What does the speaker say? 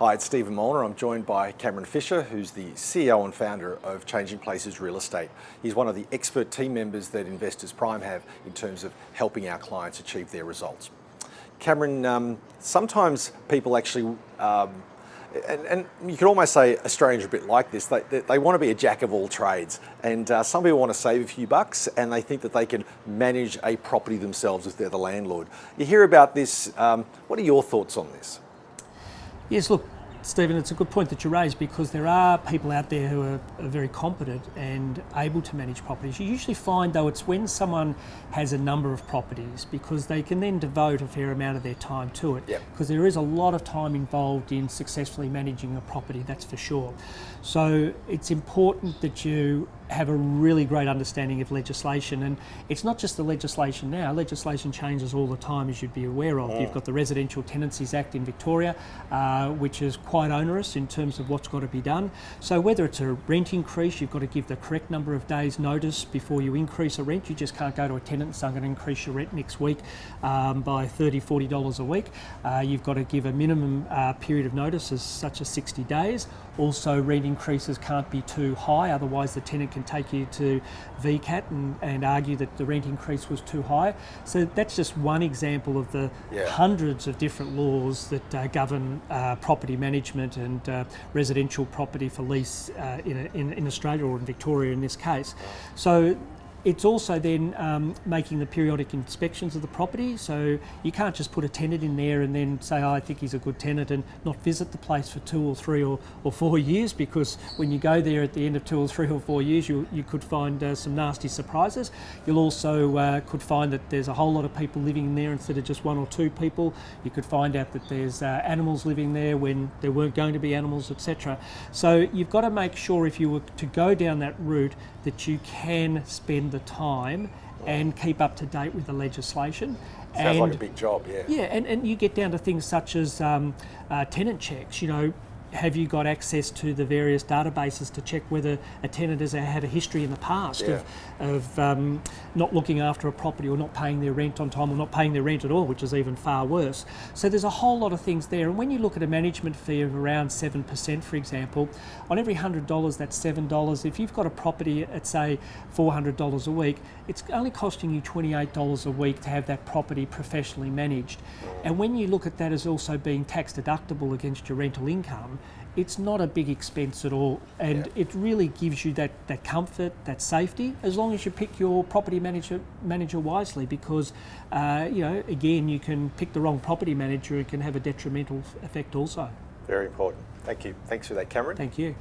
Hi, it's Stephen Molnar. I'm joined by Cameron Fisher, who's the CEO and founder of Changing Places Real Estate. He's one of the expert team members that Investors Prime have in terms of helping our clients achieve their results. Cameron, sometimes people actually, and you could almost say Australians are a bit like this, they want to be a jack of all trades, and some people want to save a few bucks and they think that they can manage a property themselves if they're the landlord. You hear about this, what are your thoughts on this? Yes, look, Stephen, it's a good point that you raised, because there are people out there who are very competent and able to manage properties. You usually find, though, it's when someone has a number of properties, because they can then devote a fair amount of their time to it. Yep. Because there is a lot of time involved in successfully managing a property, that's for sure. So it's important that you have a really great understanding of legislation, and it's not just the legislation now. Legislation changes all the time, as you'd be aware of. You've got the Residential Tenancies Act in Victoria, which is quite onerous in terms of what's got to be done. So whether it's a rent increase, you've got to give the correct number of days notice before you increase a rent. You just can't go to a tenant and say, I'm going to increase your rent next week by $30, $40 a week. You've got to give a minimum period of notice, as such as 60 days. Also, rent increases can't be too high, otherwise the tenant can take you to VCAT and argue that the rent increase was too high. So that's just one example of the hundreds of different laws that govern property management and residential property for lease in Australia, or in Victoria in this case. So it's also then making the periodic inspections of the property. So you can't just put a tenant in there and then say, oh, I think he's a good tenant, and not visit the place for 2 or 3 or 4 years, because when you go there at the end of 2 or 3 or 4 years, you could find some nasty surprises. You'll also could find that there's a whole lot of people living in there instead of just 1 or 2 people. You could find out that there's animals living there when there weren't going to be animals, etc. So you've got to make sure, if you were to go down that route, that you can spend the time and keep up to date with the legislation. Sounds like a big job, yeah. Yeah, and you get down to things such as tenant checks. You know, have you got access to the various databases to check whether a tenant has had a history in the past of not looking after a property, or not paying their rent on time, or not paying their rent at all, which is even far worse. So there's a whole lot of things there. And when you look at a management fee of around 7%, for example, on every $100, that's $7. If you've got a property at, say, $400 a week, it's only costing you $28 a week to have that property professionally managed. And when you look at that as also being tax deductible against your rental income, it's not a big expense at all, and it really gives you that comfort, that safety, as long as you pick your property manager wisely, because you know, again, you can pick the wrong property manager, it can have a detrimental effect also. Very important. Thank you. Thanks for that, Cameron. Thank you.